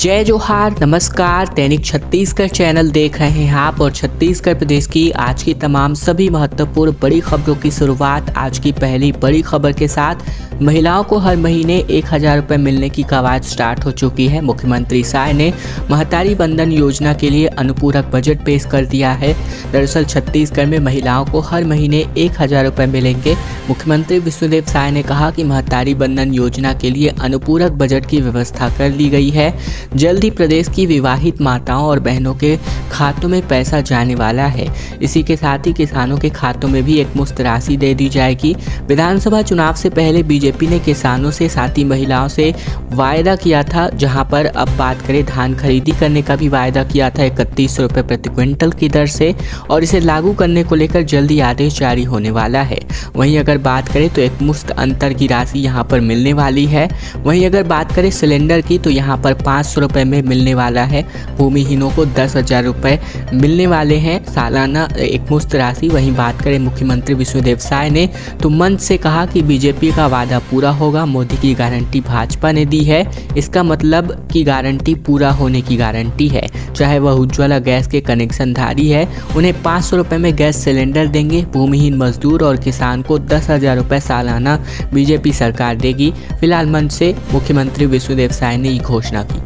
जय जोहार, नमस्कार। दैनिक छत्तीसगढ़ चैनल देख रहे हैं आप और छत्तीसगढ़ प्रदेश की आज की तमाम सभी महत्वपूर्ण बड़ी खबरों की शुरुआत आज की पहली बड़ी खबर के साथ। महिलाओं को हर महीने 1000 रुपये मिलने की कवायद स्टार्ट हो चुकी है। मुख्यमंत्री साय ने महतारी बंधन योजना के लिए अनुपूरक बजट पेश कर दिया है। दरअसल छत्तीसगढ़ में महिलाओं को हर महीने 1000 रुपये मिलेंगे। मुख्यमंत्री विष्णुदेव साय ने कहा कि महतारी बंधन योजना के लिए अनुपूरक बजट की व्यवस्था कर ली गई है। जल्द ही प्रदेश की विवाहित माताओं और बहनों के खातों में पैसा जाने वाला है। इसी के साथ ही किसानों के खातों में भी एक मुश्त राशि दे दी जाएगी। विधानसभा चुनाव से पहले बीजेपी ने किसानों से साथ ही महिलाओं से वायदा किया था, जहां पर अब बात करें धान खरीदी करने का भी वायदा किया था 3100 रुपये प्रति क्विंटल की दर से, और इसे लागू करने को लेकर जल्दी आदेश जारी होने वाला है। वहीं अगर बात करें तो एक मुश्त अंतर की राशि यहां पर मिलने वाली है। वहीं अगर बात करें सिलेंडर की तो यहां पर 500 रुपये में मिलने वाला है। भूमिहीनों को 10,000 रुपये मिलने वाले हैं सालाना एक मुश्त राशि। वहीं बात करें मुख्यमंत्री विष्णुदेव साय ने तो मंच से कहा कि बीजेपी का वादा पूरा होगा। मोदी की गारंटी भाजपा ने दी है, इसका मतलब कि गारंटी पूरा होने की गारंटी है। चाहे वह उज्ज्वला गैस के कनेक्शनधारी है, उन्हें 500 रुपये में गैस सिलेंडर देंगे। भूमिहीन मजदूर और किसान को 10,000 रुपये सालाना बीजेपी सरकार देगी। फिलहाल मंच से मुख्यमंत्री विष्णुदेव साय ने ये घोषणा की।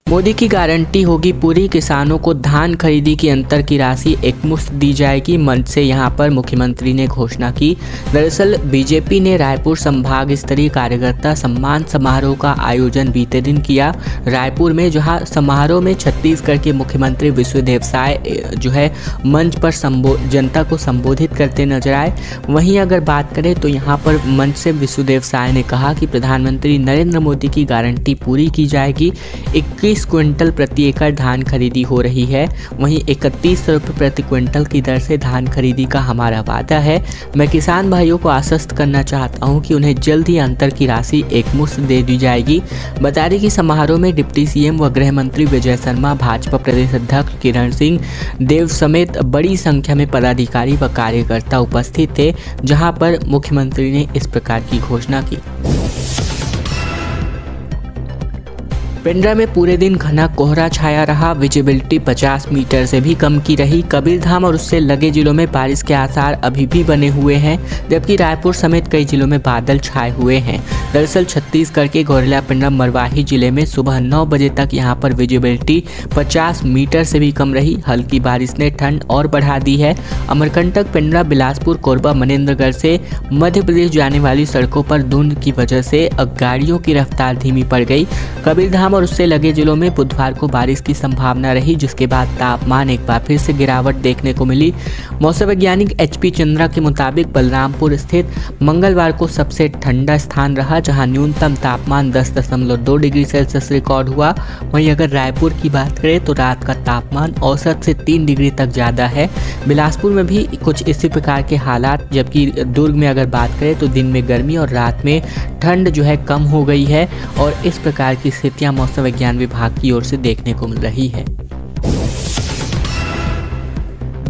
मोदी की गारंटी होगी पूरी। किसानों को धान खरीदी की अंतर की राशि एकमुश्त दी जाएगी। मंच से यहां पर मुख्यमंत्री ने घोषणा की। दरअसल बीजेपी ने रायपुर संभाग स्तरीय कार्यकर्ता सम्मान समारोह का आयोजन बीते दिन किया रायपुर में, जहां समारोह में छत्तीसगढ़ के मुख्यमंत्री विष्णुदेव साय मंच पर जनता को संबोधित करते नजर आए। वहीं अगर बात करें तो यहां पर मंच से विष्णुदेव साय ने कहा कि प्रधानमंत्री नरेंद्र मोदी की गारंटी पूरी की जाएगी। 21 क्विंटल प्रति एकड़ धान खरीदी हो रही है। वहीं 3100 रुपये प्रति क्विंटल की दर से धान खरीदी का हमारा वादा है। मैं किसान भाइयों को आश्वस्त करना चाहता हूं कि उन्हें जल्द ही अंतर की राशि एकमुश्त दे दी जाएगी। बता दें कि समारोह में डिप्टी सीएम व गृह मंत्री विजय शर्मा, भाजपा प्रदेश अध्यक्ष किरण सिंह देव समेत बड़ी संख्या में पदाधिकारी व कार्यकर्ता उपस्थित थे, जहां पर मुख्यमंत्री ने इस प्रकार की घोषणा की। पेंड्रा में पूरे दिन घना कोहरा छाया रहा। विजिबिलिटी 50 मीटर से भी कम की रही। कबीरधाम और उससे लगे जिलों में बारिश के आसार अभी भी बने हुए हैं, जबकि रायपुर समेत कई जिलों में बादल छाए हुए हैं। दरअसल छत्तीसगढ़ के गौरेला पेंड्रा मरवाही जिले में सुबह 9 बजे तक यहां पर विजिबिलिटी 50 मीटर से भी कम रही। हल्की बारिश ने ठंड और बढ़ा दी है। अमरकंटक, पेंड्रा, बिलासपुर, कोरबा, मनेन्द्रगढ़ से मध्य प्रदेश जाने वाली सड़कों पर धुंध की वजह से गाड़ियों की रफ्तार धीमी पड़ गई। कबीरधाम और उससे लगे जिलों में बुधवार को बारिश की संभावना रही, जिसके बाद तापमान एक बार फिर से गिरावट देखने को मिली। मौसम वैज्ञानिक HP चंद्रा के मुताबिक बलरामपुर स्थित मंगलवार को सबसे ठंडा स्थान रहा, जहां न्यूनतम तापमान 10.2 डिग्री सेल्सियस रिकॉर्ड हुआ। वहीं अगर रायपुर की बात करें तो रात का तापमान औसत से 3 डिग्री तक ज़्यादा है। बिलासपुर में भी कुछ इसी प्रकार के हालात, जबकि दुर्ग में अगर बात करें तो दिन में गर्मी और रात में ठंड कम हो गई है। और इस प्रकार की स्थितियां मौसम विज्ञान विभाग की ओर से देखने को मिल रही है।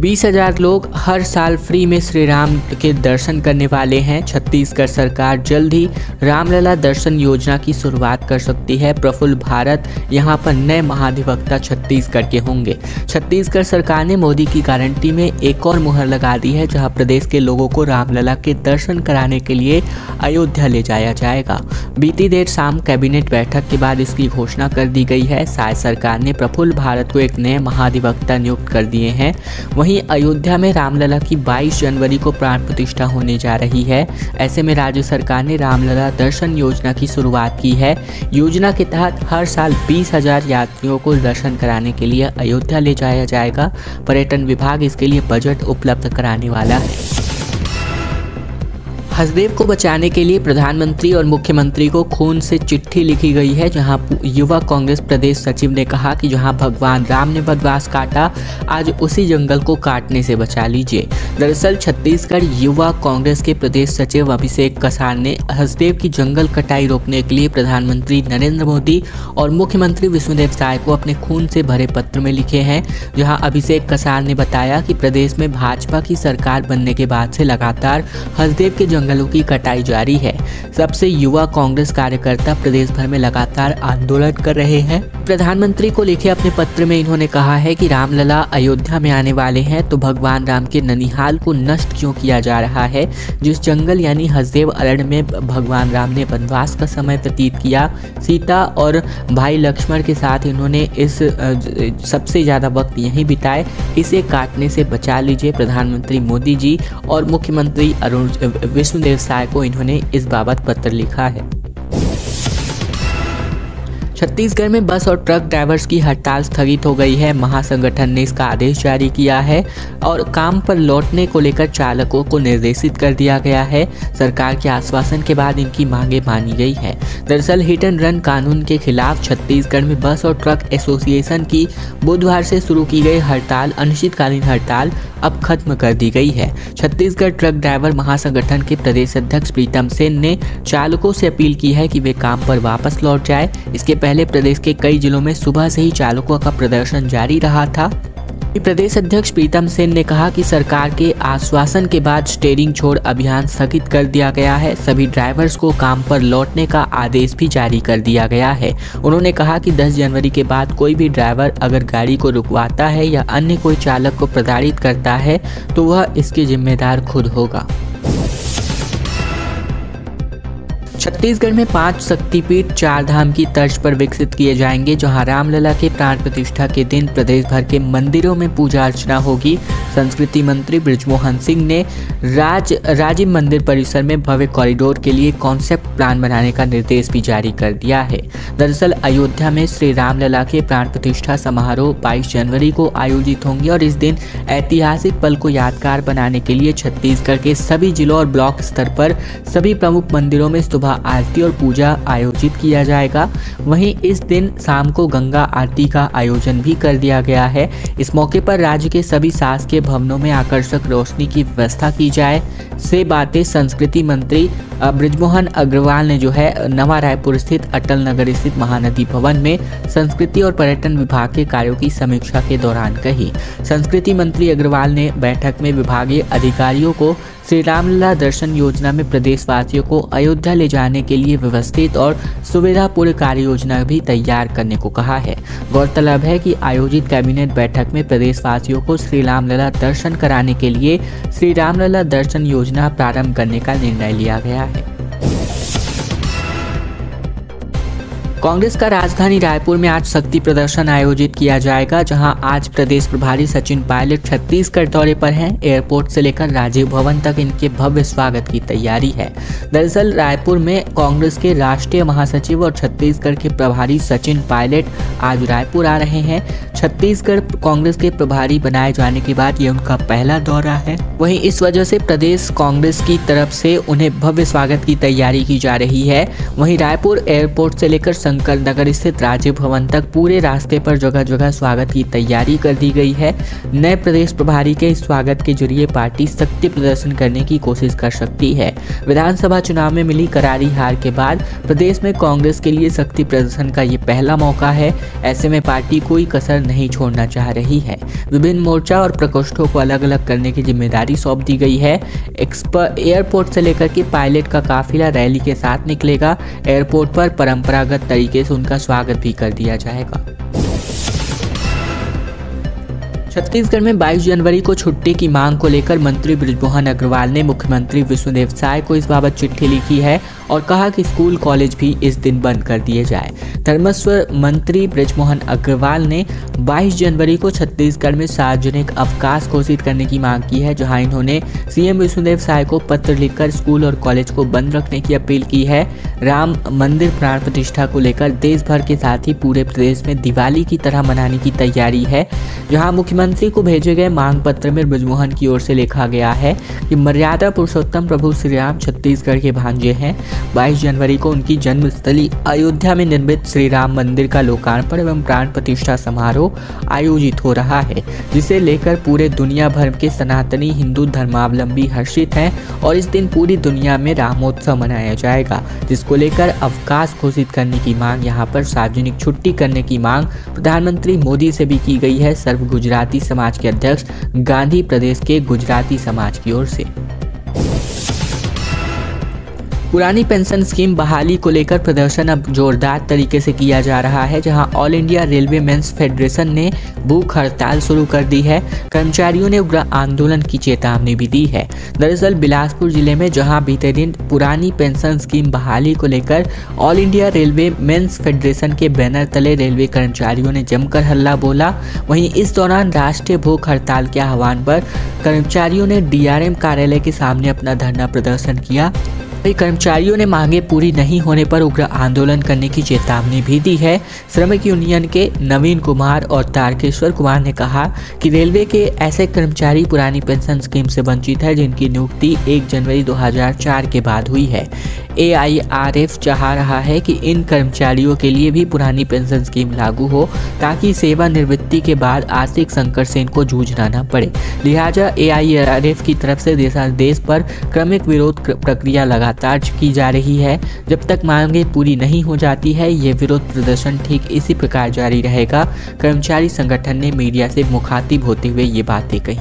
20,000 लोग हर साल फ्री में श्री राम के दर्शन करने वाले हैं। छत्तीसगढ़ सरकार जल्द ही रामलला दर्शन योजना की शुरुआत कर सकती है। प्रफुल्ल भारत यहां पर नए महाधिवक्ता छत्तीसगढ़ के होंगे। छत्तीसगढ़ सरकार ने मोदी की गारंटी में एक और मुहर लगा दी है, जहां प्रदेश के लोगों को रामलला के दर्शन कराने के लिए अयोध्या ले जाया जाएगा। बीती देर शाम कैबिनेट बैठक के बाद इसकी घोषणा कर दी गई है। साय सरकार ने प्रफुल्ल भारत को एक नए महाधिवक्ता नियुक्त कर दिए हैं। वहीं अयोध्या में रामलला की 22 जनवरी को प्राण प्रतिष्ठा होने जा रही है। ऐसे में राज्य सरकार ने रामलला दर्शन योजना की शुरुआत की है। योजना के तहत हर साल 20,000 यात्रियों को दर्शन कराने के लिए अयोध्या ले जाया जाएगा। पर्यटन विभाग इसके लिए बजट उपलब्ध कराने वाला है। हसदेव को बचाने के लिए प्रधानमंत्री और मुख्यमंत्री को खून से चिट्ठी लिखी गई है, जहां युवा कांग्रेस प्रदेश सचिव ने कहा कि जहां भगवान राम ने वनवास काटा, आज उसी जंगल को काटने से बचा लीजिए। दरअसल छत्तीसगढ़ युवा कांग्रेस के प्रदेश सचिव अभिषेक कसार ने हसदेव की जंगल कटाई रोकने के लिए प्रधानमंत्री नरेंद्र मोदी और मुख्यमंत्री विष्णुदेव साय को अपने खून से भरे पत्र में लिखे हैं। जहां अभिषेक कसार ने बताया कि प्रदेश में भाजपा की सरकार बनने के बाद से लगातार हसदेव के जंगल जंगलों की कटाई जारी है। सबसे युवा कांग्रेस कार्यकर्ता प्रदेश भर में लगातार आंदोलन कर रहे हैं। प्रधानमंत्री को लिखे अपने पत्र में इन्होंने कहा है कि रामलला अयोध्या में आने वाले हैं तो भगवान राम के ननिहाल को नष्ट क्यों किया जा रहा है। जिस जंगल यानी हसदेव अरण्य में भगवान राम ने वनवास का समय व्यतीत किया, सीता और भाई लक्ष्मण के साथ इन्होंने इस सबसे ज़्यादा वक्त यहीं बिताए, इसे काटने से बचा लीजिए। प्रधानमंत्री मोदी जी और मुख्यमंत्री विष्णुदेव साय को इन्होंने इस बाबत पत्र लिखा है। छत्तीसगढ़ में बस और ट्रक ड्राइवर्स की हड़ताल स्थगित हो गई है। महासंगठन ने इसका आदेश जारी किया है और काम पर लौटने को लेकर चालकों को निर्देशित कर दिया गया है। सरकार के आश्वासन के बाद इनकी मांगे मानी गई है। दरअसल हिट एंड रन कानून के खिलाफ छत्तीसगढ़ में बस और ट्रक एसोसिएशन की बुधवार से शुरू की गई हड़ताल, अनिश्चितकालीन हड़ताल, अब खत्म कर दी गई है। छत्तीसगढ़ ट्रक ड्राइवर महासंगठन के प्रदेश अध्यक्ष प्रीतम सेन ने चालकों से अपील की है कि वे काम पर वापस लौट जाए। इसके पहले प्रदेश के कई जिलों में सुबह से ही चालकों का प्रदर्शन जारी रहा था। प्रदेश अध्यक्ष प्रीतम सेन ने कहा कि सरकार के आश्वासन के बाद स्टीयरिंग छोड़ अभियान स्थगित कर दिया गया है। सभी ड्राइवर्स को काम पर लौटने का आदेश भी जारी कर दिया गया है। उन्होंने कहा कि 10 जनवरी के बाद कोई भी ड्राइवर अगर गाड़ी को रुकवाता है या अन्य कोई चालक को प्रताड़ित करता है तो वह इसके जिम्मेदार खुद होगा। छत्तीसगढ़ में 5 शक्तिपीठ 4 धाम की तर्ज पर विकसित किए जाएंगे, जहां रामलला के प्राण प्रतिष्ठा के दिन प्रदेश भर के मंदिरों में पूजा अर्चना होगी। संस्कृति मंत्री बृजमोहन सिंह ने राजीव मंदिर परिसर में भव्य कॉरिडोर के लिए कॉन्सेप्ट प्लान बनाने का निर्देश भी जारी कर दिया है। दरअसल अयोध्या में श्री रामलला के प्राण प्रतिष्ठा समारोह 22 जनवरी को आयोजित होंगे और इस दिन ऐतिहासिक पल को यादगार बनाने के लिए छत्तीसगढ़ के सभी जिलों और ब्लॉक स्तर पर सभी प्रमुख मंदिरों में सुबह आरती और पूजा आयोजित किया जाएगा। वहीं इस दिन शाम को गंगा आरती का आयोजन भी कर दिया गया है। इस मौके पर राज्य के सभी शासकीय भवनों में आकर्षक रोशनी की व्यवस्था की जाए। से बातें संस्कृति मंत्री बृजमोहन अग्रवाल ने जो है नवा रायपुर स्थित अटल नगर स्थित महानदी भवन में संस्कृति और पर्यटन विभाग के कार्यों की समीक्षा के दौरान कही। संस्कृति मंत्री अग्रवाल ने बैठक में विभागीय अधिकारियों को श्री रामलला दर्शन योजना में प्रदेशवासियों को अयोध्या ले जाने के लिए व्यवस्थित और सुविधापूर्ण कार्य योजना भी तैयार करने को कहा है। गौरतलब है कि आयोजित कैबिनेट बैठक में प्रदेशवासियों को श्री रामलला दर्शन कराने के लिए श्री रामलला दर्शन योजना प्रारंभ करने का निर्णय लिया गया है। कांग्रेस का राजधानी रायपुर में आज शक्ति प्रदर्शन आयोजित किया जाएगा, जहां आज प्रदेश प्रभारी सचिन पायलट छत्तीसगढ़ दौरे पर हैं। एयरपोर्ट से लेकर राजीव भवन तक इनके भव्य स्वागत की तैयारी है। दरअसल रायपुर में कांग्रेस के राष्ट्रीय महासचिव और छत्तीसगढ़ के प्रभारी सचिन पायलट आज रायपुर आ रहे हैं। छत्तीसगढ़ कांग्रेस के प्रभारी बनाए जाने के बाद ये उनका पहला दौरा है। वहीं इस वजह से प्रदेश कांग्रेस की तरफ से उन्हें भव्य स्वागत की तैयारी की जा रही है। वहीं रायपुर एयरपोर्ट से लेकर शंकर नगर स्थित राजीव भवन तक पूरे रास्ते पर जगह जगह स्वागत की तैयारी कर दी गई है। नए प्रदेश प्रभारी के स्वागत के जरिए पार्टी शक्ति प्रदर्शन करने की कोशिश कर सकती है। विधानसभा चुनाव में मिली करारी हार के बाद प्रदेश में कांग्रेस के लिए शक्ति प्रदर्शन का ये पहला मौका है। ऐसे में पार्टी कोई कसर नहीं छोड़ना चाह रही है। विभिन्न मोर्चा और प्रकोष्ठों को अलग अलग करने की जिम्मेदारी सौंप दी गई है। एयरपोर्ट से लेकर के पायलट का काफिला रैली के साथ निकलेगा। एयरपोर्ट पर परंपरागत तरीके से उनका स्वागत भी कर दिया जाएगा। छत्तीसगढ़ में 22 जनवरी को छुट्टी की मांग को लेकर मंत्री बृजमोहन अग्रवाल ने मुख्यमंत्री विष्णुदेव साय को इस बाबत चिट्ठी लिखी है और कहा कि स्कूल कॉलेज भी इस दिन बंद कर दिए जाए। धर्मस्व मंत्री बृजमोहन अग्रवाल ने 22 जनवरी को छत्तीसगढ़ में सार्वजनिक अवकाश घोषित करने की मांग की है, जहां इन्होंने सीएम विष्णुदेव साय को पत्र लिखकर स्कूल और कॉलेज को बंद रखने की अपील की है। राम मंदिर प्राण प्रतिष्ठा को लेकर देश भर के साथ ही पूरे प्रदेश में दिवाली की तरह मनाने की तैयारी है। जहां मुख्यमंत्री को भेजे गए मांग पत्र में बृजमोहन की ओर से लिखा गया है कि मर्यादा पुरुषोत्तम प्रभु श्री राम छत्तीसगढ़ के भांजे हैं। 22 जनवरी को उनकी जन्मस्थली अयोध्या में निर्मित श्री राम मंदिर का लोकार्पण एवं प्राण प्रतिष्ठा समारोह आयोजित हो रहा है, जिसे लेकर पूरे दुनिया भर के सनातनी हिंदू धर्मावलंबी हर्षित हैं और इस दिन पूरी दुनिया में रामोत्सव मनाया जाएगा, जिसको लेकर अवकाश घोषित करने की मांग, यहाँ पर सार्वजनिक छुट्टी करने की मांग प्रधानमंत्री मोदी से भी की गई है। सर्व गुजराती समाज के अध्यक्ष गांधी प्रदेश के गुजराती समाज की ओर से। पुरानी पेंशन स्कीम बहाली को लेकर प्रदर्शन अब जोरदार तरीके से किया जा रहा है, जहां all India railway men's federation ने भूख हड़ताल शुरू कर दी है। कर्मचारियों ने उग्र आंदोलन की चेतावनी भी दी है। दरअसल बिलासपुर जिले में जहां बीते दिन पुरानी पेंशन स्कीम बहाली को लेकर all India railway men's federation के बैनर तले रेलवे कर्मचारियों ने जमकर हल्ला बोला, वहीं इस दौरान राष्ट्रीय भूख हड़ताल के आह्वान पर कर्मचारियों ने डीआरएम कार्यालय के सामने अपना धरना प्रदर्शन किया। वहीं कर्मचारियों ने मांगे पूरी नहीं होने पर उग्र आंदोलन करने की चेतावनी भी दी है। श्रमिक यूनियन के नवीन कुमार और तारकेश्वर कुमार ने कहा कि रेलवे के ऐसे कर्मचारी पुरानी पेंशन स्कीम से वंचित है जिनकी नियुक्ति 1 जनवरी 2004 के बाद हुई है। AIRF चाह रहा है कि इन कर्मचारियों के लिए भी पुरानी पेंशन स्कीम लागू हो ताकि सेवानिवृत्ति के बाद आर्थिक संकट से इनको जूझना न पड़े। लिहाजा AIRF की तरफ से देश पर क्रमिक विरोध प्रक्रिया लगातार की जा रही है। जब तक मांगे पूरी नहीं हो जाती है, ये विरोध प्रदर्शन ठीक इसी प्रकार जारी रहेगा। कर्मचारी संगठन ने मीडिया से मुखातिब होते हुए ये बातें कही।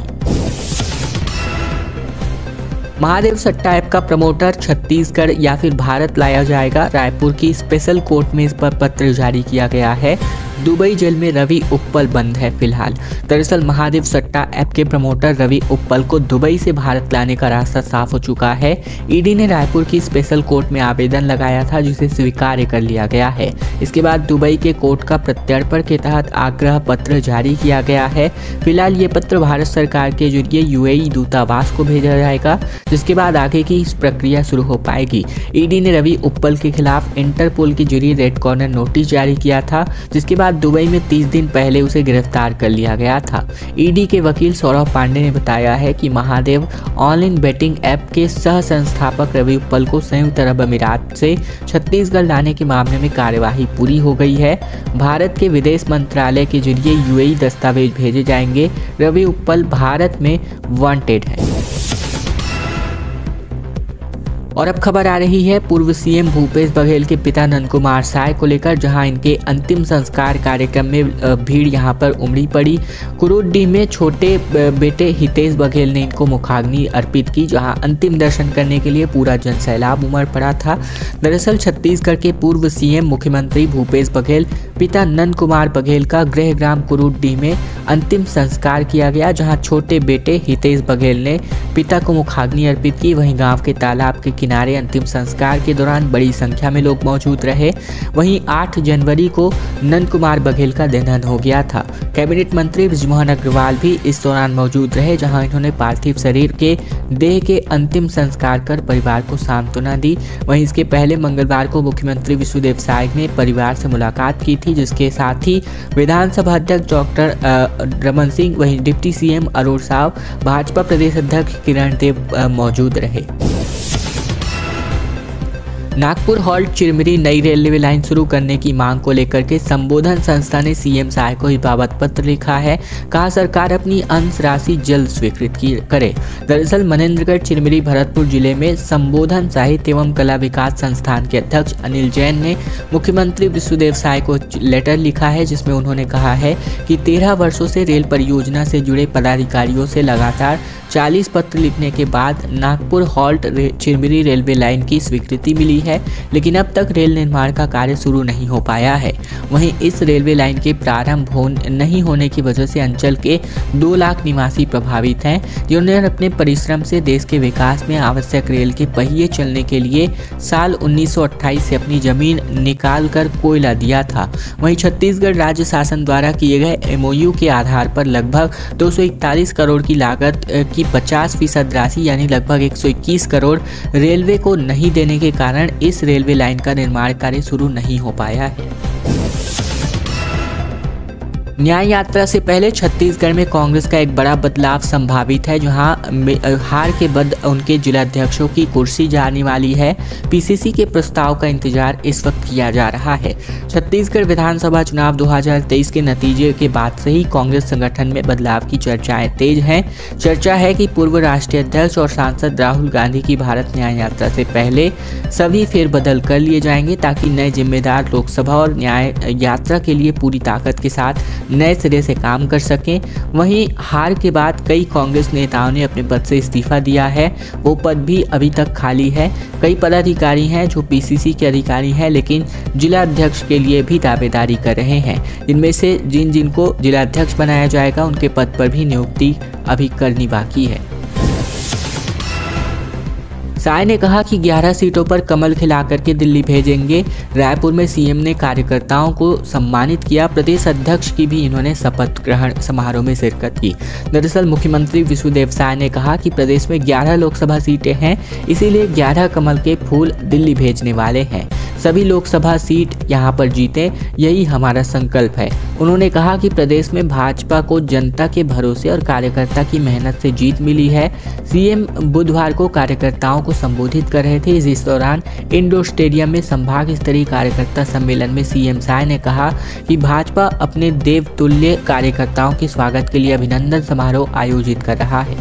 महादेव सट्टा ऐप का प्रमोटर छत्तीसगढ़ या फिर भारत लाया जाएगा। रायपुर की स्पेशल कोर्ट में इस पर पत्र जारी किया गया है। दुबई जेल में रवि उप्पल बंद है फिलहाल। दरअसल महादेव सट्टा ऐप के प्रमोटर रवि उप्पल को दुबई से भारत लाने का रास्ता साफ हो चुका है। ईडी ने रायपुर की स्पेशल कोर्ट में आवेदन लगाया था, जिसे स्वीकार कर लिया गया है। इसके बाद दुबई के कोर्ट का प्रत्यर्पण के तहत आग्रह पत्र जारी किया गया है। फिलहाल ये पत्र भारत सरकार के जरिए UAE दूतावास को भेजा जाएगा, जिसके बाद आगे की इस प्रक्रिया शुरू हो पाएगी। ईडी ने रवि उप्पल के खिलाफ इंटरपोल के जरिए रेड कॉर्नर नोटिस जारी किया था, जिसके बाद दुबई में 30 दिन पहले उसे गिरफ्तार कर लिया गया था। ईडी के वकील सौरभ पांडे ने बताया है कि महादेव ऑनलाइन बेटिंग ऐप के सह संस्थापक रवि उप्पल को संयुक्त अरब अमीरात से छत्तीसगढ़ लाने के मामले में कार्यवाही पूरी हो गई है। भारत के विदेश मंत्रालय के जरिए UAE दस्तावेज भेजे जाएंगे। रवि उप्पल भारत में वांटेड है। और अब खबर आ रही है पूर्व सीएम भूपेश बघेल के पिता नंद कुमार साय को लेकर, जहां इनके अंतिम संस्कार कार्यक्रम में भीड़ यहां पर उमड़ी पड़ी। कुरूद में छोटे बेटे हितेश बघेल ने इनको मुखाग्नि अर्पित की, जहां अंतिम दर्शन करने के लिए पूरा जनसैलाब उमड़ पड़ा था। दरअसल छत्तीसगढ़ के पूर्व सीएम मुख्यमंत्री भूपेश बघेल पिता नंद कुमार बघेल का गृह ग्राम कुरूद में अंतिम संस्कार किया गया, जहां छोटे बेटे हितेश बघेल ने पिता को मुखाग्नि अर्पित की। वहीं गांव के तालाब के किनारे अंतिम संस्कार के दौरान बड़ी संख्या में लोग मौजूद रहे। वहीं 8 जनवरी को नंद कुमार बघेल का निधन हो गया था। कैबिनेट मंत्री बृजमोहन अग्रवाल भी इस दौरान मौजूद रहे, जहां इन्होंने पार्थिव शरीर के देह के अंतिम संस्कार कर परिवार को सांत्वना दी। वहीं इसके पहले मंगलवार को मुख्यमंत्री विष्णुदेव साय ने परिवार से मुलाकात की थी, जिसके साथ ही विधानसभा अध्यक्ष डॉक्टर रमन सिंह, वहीं डिप्टी सीएम अरुण साव, भाजपा प्रदेश अध्यक्ष किरण देव मौजूद रहे। नागपुर हॉल्ट चिरमिरी नई रेलवे लाइन शुरू करने की मांग को लेकर के संबोधन संस्था ने सीएम साय को इस बाबत पत्र लिखा है। कहा सरकार अपनी अंश राशि जल्द स्वीकृत करे। दरअसल मनेन्द्रगढ़ चिरमिरी भरतपुर जिले में संबोधन साहित्य एवं कला विकास संस्थान के अध्यक्ष अनिल जैन ने मुख्यमंत्री विष्णुदेव साय को लेटर लिखा है, जिसमें उन्होंने कहा है कि 13 वर्षों से रेल परियोजना से जुड़े पदाधिकारियों से लगातार 40 पत्र लिखने के बाद Nagpur halt Chirmiri railway line की स्वीकृति मिली है, लेकिन अब तक रेल निर्माण का कार्य शुरू नहीं हो पाया है। वहीं इस रेलवे लाइन के प्रारंभ नहीं होने की वजह से अंचल के 2 लाख निवासी प्रभावित हैं, जिन्होंने अपने परिश्रम से देश के विकास में आवश्यक रेल के पहिए चलने के लिए साल 1928 से अपनी जमीन निकाल कर कोयला दिया था। वहीं छत्तीसगढ़ राज्य शासन द्वारा किए गए MOU के आधार पर लगभग 241 करोड़ की लागत की 50% राशि यानी लगभग 121 करोड़ रेलवे को नहीं देने के कारण इस रेलवे लाइन का निर्माण कार्य शुरू नहीं हो पाया है। न्याय यात्रा से पहले छत्तीसगढ़ में कांग्रेस का एक बड़ा बदलाव संभावित है, जहां हार के बाद उनके जिलाध्यक्षों की कुर्सी जाने वाली है। PCC के प्रस्ताव का इंतजार इस वक्त किया जा रहा है। छत्तीसगढ़ विधानसभा चुनाव 2023 के नतीजे के बाद से ही कांग्रेस संगठन में बदलाव की चर्चाएं तेज हैं। चर्चा है कि पूर्व राष्ट्रीय अध्यक्ष और सांसद राहुल गांधी की भारत न्याय यात्रा से पहले सभी फेरबदल कर लिए जाएंगे, ताकि नए जिम्मेदार लोकसभा और न्याय यात्रा के लिए पूरी ताकत के साथ नए सिरे से काम कर सकें। वहीं हार के बाद कई कांग्रेस नेताओं ने अपने पद से इस्तीफा दिया है, वो पद भी अभी तक खाली है। कई पदाधिकारी हैं जो पीसीसी के अधिकारी हैं लेकिन जिला अध्यक्ष के लिए भी दावेदारी कर रहे हैं। इनमें से जिनको जिला अध्यक्ष बनाया जाएगा उनके पद पर भी नियुक्ति अभी करनी बाकी है। साय ने कहा कि 11 सीटों पर कमल खिला करके दिल्ली भेजेंगे। रायपुर में सीएम ने कार्यकर्ताओं को सम्मानित किया। प्रदेश अध्यक्ष की भी इन्होंने शपथ ग्रहण समारोह में शिरकत की। दरअसल मुख्यमंत्री विष्णुदेव साय ने कहा कि प्रदेश में 11 लोकसभा सीटें हैं, इसीलिए 11 कमल के फूल दिल्ली भेजने वाले हैं। सभी लोकसभा सीट यहां पर जीते, यही हमारा संकल्प है। उन्होंने कहा कि प्रदेश में भाजपा को जनता के भरोसे और कार्यकर्ता की मेहनत से जीत मिली है। सीएम बुधवार को कार्यकर्ताओं को संबोधित कर रहे थे। इस दौरान इंडोर स्टेडियम में संभाग स्तरीय कार्यकर्ता सम्मेलन में सीएम साय ने कहा कि भाजपा अपने देवतुल्य कार्यकर्ताओं के स्वागत के लिए अभिनंदन समारोह आयोजित कर रहा है।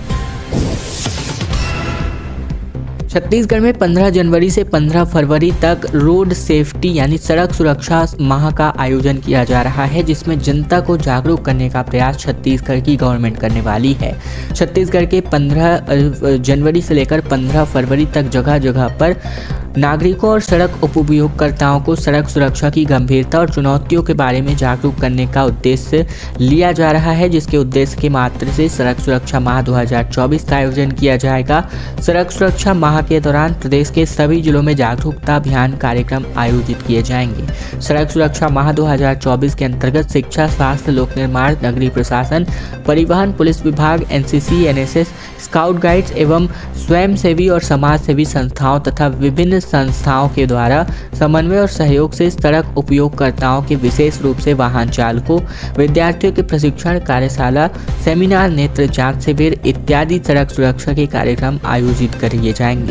छत्तीसगढ़ में 15 जनवरी से 15 फरवरी तक रोड सेफ्टी यानी सड़क सुरक्षा माह का आयोजन किया जा रहा है, जिसमें जनता को जागरूक करने का प्रयास छत्तीसगढ़ की गवर्नमेंट करने वाली है। छत्तीसगढ़ के 15 जनवरी से लेकर 15 फरवरी तक जगह जगह पर नागरिकों और सड़क उपयोगकर्ताओं को सड़क सुरक्षा की गंभीरता और चुनौतियों के बारे में जागरूक करने का उद्देश्य लिया जा रहा है, जिसके उद्देश्य के मात्र से सड़क सुरक्षा माह 2024 का आयोजन किया जाएगा। सड़क सुरक्षा माह के दौरान प्रदेश के सभी जिलों में जागरूकता अभियान कार्यक्रम आयोजित किए जाएंगे। सड़क सुरक्षा माह 2024 के अंतर्गत शिक्षा, स्वास्थ्य, लोक निर्माण, नगरीय प्रशासन, परिवहन, पुलिस विभाग, एनसीसी, एनएसएस, स्काउट गाइड्स एवं स्वयंसेवी और समाज सेवी संस्थाओं तथा विभिन्न संस्थाओं के द्वारा समन्वय और सहयोग से सड़क उपयोगकर्ताओं के विशेष रूप से वाहन चालकों, विद्यार्थियों के प्रशिक्षण, कार्यशाला, सेमिनार, नेत्र जांच शिविर इत्यादि सड़क सुरक्षा के कार्यक्रम आयोजित किए जाएंगे।